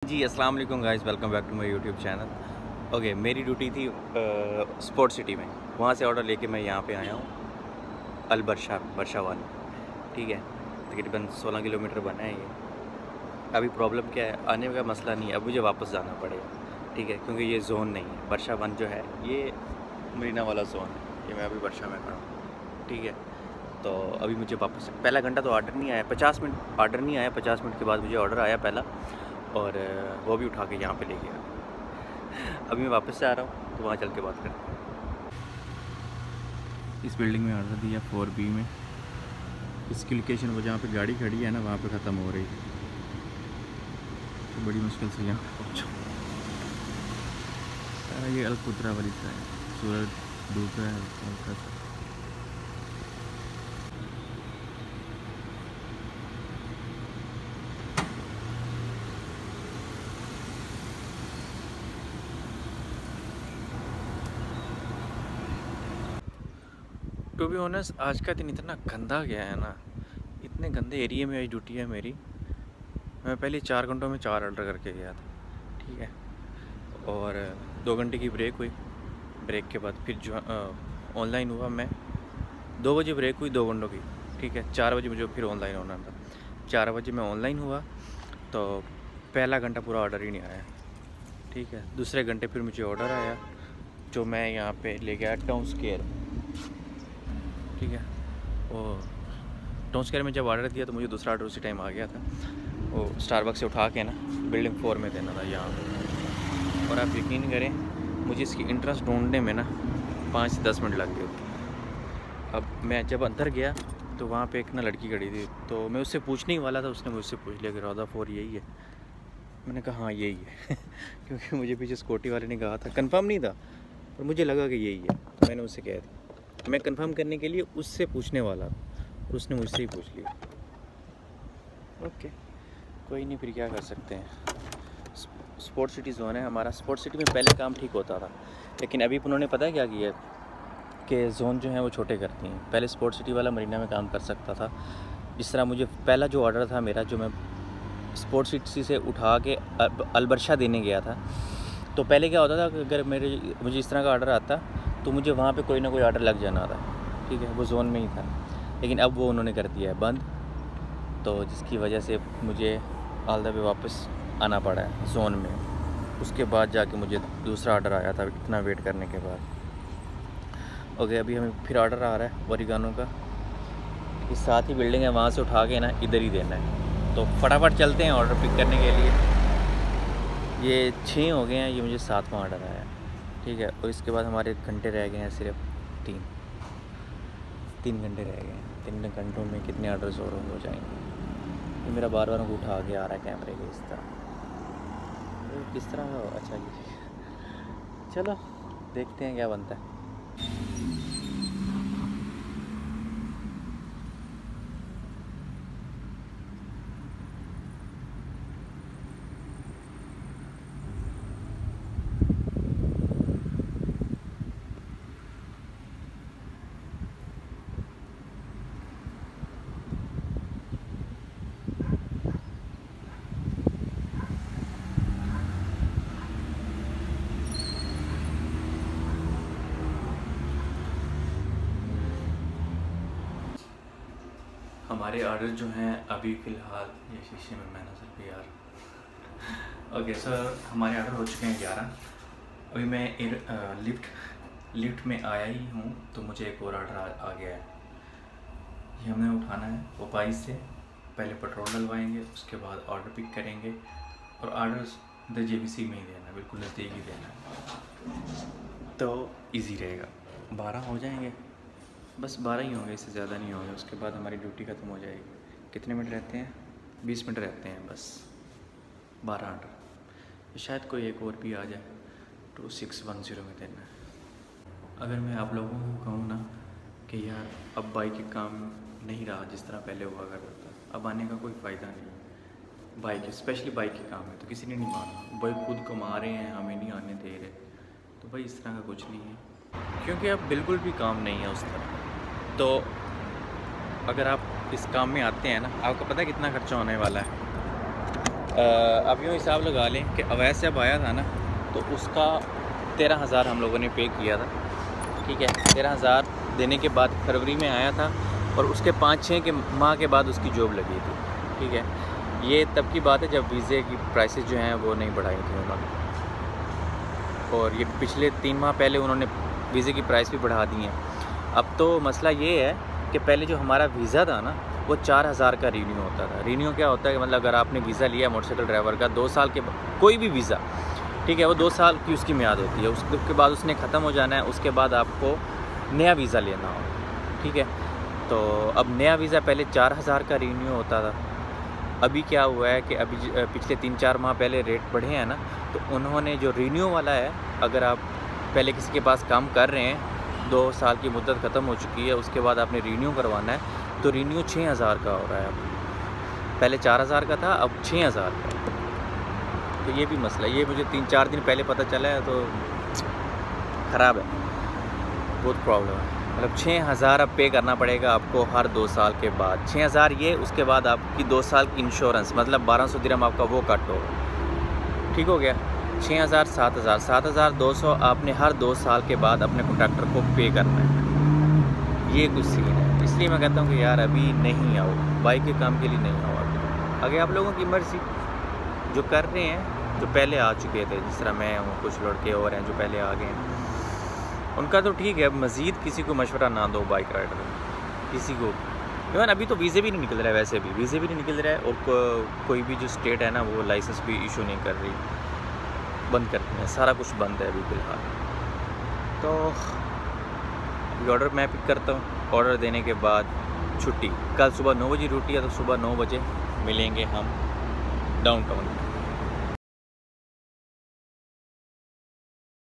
जी अस्सलाम वालेकुम guys, welcome back to my YouTube channel. Okay, मेरी ड्यूटी थी स्पोर्ट सिटी में। वहाँ से ऑर्डर लेके मैं यहाँ पे आया हूँ बरशावान। ठीक है, तकरीबन 16 किलोमीटर बना है ये। अभी प्रॉब्लम क्या है, आने का मसला नहीं है, अब मुझे वापस जाना पड़ेगा। ठीक है, क्योंकि ये जोन नहीं है। बरशावान जो है ये मरीना वाला जोन है। ये मैं अभी बरशा में खड़ा हूँ। ठीक है, तो अभी मुझे वापस पहला घंटा तो ऑर्डर नहीं आया, 50 मिनट ऑर्डर नहीं आया। 50 मिनट के बाद मुझे ऑर्डर आया पहला, और वो भी उठा के यहाँ पे ले गया। अभी मैं वापस से आ रहा हूँ, तो वहाँ चल के बात करते हैं। इस बिल्डिंग में ऑर्डर दिया 4B में। इसकी लोकेशन वो जहाँ पे गाड़ी खड़ी है ना, वहाँ पे ख़त्म हो रही है, तो बड़ी मुश्किल से यहाँ पे पहुँचा। ये अलपुत्रा वाली साइड सूरज डूब रहा है हल्का सा। टू बी ऑनेस्ट, आज का दिन इतना गंदा गया है ना, इतने गंदे एरिया में आज ड्यूटी है मेरी। मैं पहले 4 घंटों में 4 ऑर्डर करके गया था। ठीक है, और 2 घंटे की ब्रेक हुई। ब्रेक के बाद फिर जो ऑनलाइन हुआ मैं। 2 बजे ब्रेक हुई 2 घंटों की। ठीक है, 4 बजे मुझे फिर ऑनलाइन होना था। 4 बजे मैं ऑनलाइन हुआ, तो पहला घंटा पूरा ऑर्डर ही नहीं आया। ठीक है, दूसरे घंटे फिर मुझे ऑर्डर आया, जो मैं यहाँ पे ले गया टाउन स्क्वायर। ठीक है, और टाउन स्क्वायर में जब ऑर्डर दिया तो मुझे दूसरा ऑर्डर उसी टाइम आ गया था। वो स्टारबक्स से उठा के ना बिल्डिंग 4 में देना था यहाँ पे। और आप यकीन करें, मुझे इसकी इंटरेस्ट ढूंढने में ना 5 से 10 मिनट लग गए थे। अब मैं जब अंदर गया तो वहाँ पे एक ना लड़की खड़ी थी, तो मैं उससे पूछने ही वाला था। उसने मुझसे पूछ लिया कि रौदा 4 यही है। मैंने कहा हाँ यही है। क्योंकि मुझे पीछे सिक्योरिटी वाले ने कहा था, कंफर्म नहीं था पर मुझे लगा कि यही है, तो मैंने उससे कह दिया। मैं कंफर्म करने के लिए उससे पूछने वाला था, और उसने मुझसे ही पूछ लिया। ओके, कोई नहीं, फिर क्या कर सकते हैं। स्पोर्ट सिटी जोन है हमारा। स्पोर्ट सिटी में पहले काम ठीक होता था, लेकिन अभी उन्होंने पता है क्या किया कि जोन जो है वो छोटे करती हैं। पहले स्पोर्ट सिटी वाला मरीना में काम कर सकता था। जिस तरह मुझे पहला जो ऑर्डर था मेरा, जो मैं स्पोर्ट सिटी से उठा के अलबरशा देने गया था, तो पहले क्या होता था कि अगर मुझे इस तरह का ऑर्डर आता तो मुझे वहाँ पे कोई ना कोई ऑर्डर लग जाना था। ठीक है, वो जोन में ही था, लेकिन अब वो उन्होंने कर दिया है बंद, तो जिसकी वजह से मुझे आलदा पे वापस आना पड़ा है जोन में। उसके बाद जाके मुझे दूसरा ऑर्डर आया था, इतना वेट करने के बाद। ओके, अभी हमें फिर ऑर्डर आ रहा है ओरिगानो का। इस साथ ही बिल्डिंग है, वहाँ से उठा के ना इधर ही देना है, तो फटाफट चलते हैं ऑर्डर पिक करने के लिए। ये 6 हो गए हैं, ये मुझे 7वां ऑर्डर आया है। ठीक है, और इसके बाद हमारे घंटे रह गए हैं सिर्फ 3 घंटे रह गए हैं। 3 घंटों में कितने ऑर्डर्स और हो जाएंगे। ये मेरा बार बार अंगूठा आगे आ रहा है कैमरे के, इस तरह किस तरह का। अच्छा जी, चलो देखते हैं क्या बनता है। हमारे ऑर्डर जो हैं अभी फ़िलहाल, ये शीशे में मैं नजर भी यार। ओके सर, हमारे ऑर्डर हो चुके हैं 11। अभी मैं लिफ्ट में आया ही हूँ, तो मुझे एक और ऑर्डर आ गया है। ये हमने उठाना है वो 22 से। पहले पेट्रोल डलवाएंगे, उसके बाद ऑर्डर पिक करेंगे, और ऑर्डर इधर JBC में ही देना है, बिल्कुल नज़दीक ही देना है, तो इजी रहेगा। 12 हो जाएंगे, बस 12 ही होंगे, इससे ज़्यादा नहीं होंगे। उसके बाद हमारी ड्यूटी ख़त्म हो जाएगी। कितने मिनट रहते हैं? 20 मिनट रहते हैं बस। 12 ऑर्डर, शायद कोई एक और भी आ जाए। 2610 में देना है। अगर मैं आप लोगों को कहूँ ना कि यार अब बाइक के काम नहीं रहा जिस तरह पहले हुआ करता था, अब आने का कोई फ़ायदा नहीं। बाइक स्पेशली बाइक के काम में तो किसी ने नहीं माना। भाई खुद कमा रहे हैं, हमें नहीं आने दे रहे, तो भाई इस तरह का कुछ नहीं है, क्योंकि अब बिल्कुल भी काम नहीं है उस तरह। तो अगर आप इस काम में आते हैं ना, आपको पता है कितना खर्चा होने वाला है। अब यूँ हिसाब लगा लें कि अवैस जब आया था ना तो उसका 13,000 हम लोगों ने पे किया था, ठीक है। 13,000 देने के बाद फरवरी में आया था और उसके 5-6 के माह के बाद उसकी जॉब लगी थी, ठीक है। ये तब की बात है जब वीज़े की प्राइसेस जो हैं वो नहीं बढ़ाई थी उन्होंने, और ये पिछले 3 माह पहले उन्होंने वीज़े की प्राइस भी बढ़ा दी है। अब तो मसला ये है कि पहले जो हमारा वीज़ा था ना वो 4,000 का रीन्यू होता था। रीन्यू क्या होता है कि मतलब अगर आपने वीज़ा लिया मोटरसाइकिल ड्राइवर का 2 साल के कोई भी वीज़ा, ठीक है, वो 2 साल की उसकी मियाद होती है, उसके बाद उसने ख़त्म हो जाना है, उसके बाद आपको नया वीज़ा लेना हो, ठीक है। तो अब नया वीज़ा पहले 4,000 का रीन्यू होता था। अभी क्या हुआ है कि अभी पिछले 3-4 माह पहले रेट बढ़े हैं ना, तो उन्होंने जो रीन्यू वाला है, अगर आप पहले किसी के पास काम कर रहे हैं, 2 साल की मुद्दत ख़त्म हो चुकी है, उसके बाद आपने रीन्यू करवाना है, तो रीन्यू 6,000 का हो रहा है अब। पहले 4,000 का था, अब 6,000 का। तो ये भी मसला, ये मुझे 3-4 दिन पहले पता चला है, तो ख़राब है, बहुत प्रॉब्लम है। मतलब 6,000 अब पे करना पड़ेगा आपको हर 2 साल के बाद। 6,000 ये, उसके बाद आपकी 2 साल की इंश्योरेंस, मतलब 1,200 दिरहम आपका वो कट होगा, ठीक हो गया। 6,000 7,200 आपने हर 2 साल के बाद अपने कॉन्ट्रैक्टर को पे करना है। ये कुछ सीन है, इसलिए मैं कहता हूँ कि यार अभी नहीं आओ, बाइक के काम के लिए नहीं आओ अभी। आगे आप लोगों की मर्ज़ी, जो कर रहे हैं, जो पहले आ चुके थे, जिस तरह मैं हूँ, कुछ लड़के और हैं जो पहले आ गए हैं, उनका तो ठीक है। अब मज़ीद किसी को मशवरा ना दो बाइक राइडर, किसी को। इवन अभी तो वीज़े भी नहीं निकल रहा है, वैसे भी वीज़े भी नहीं निकल रहा है, और कोई भी जो स्टेट है ना वो लाइसेंस भी इशू नहीं कर रही, बंद कर दिया, सारा कुछ बंद है अभी फ़िलहाल। तो ऑर्डर मैं पिक करता हूँ, ऑर्डर देने के बाद छुट्टी। कल सुबह 9 बजे ड्यूटी है, तो सुबह 9 बजे मिलेंगे हम डाउनटाउन।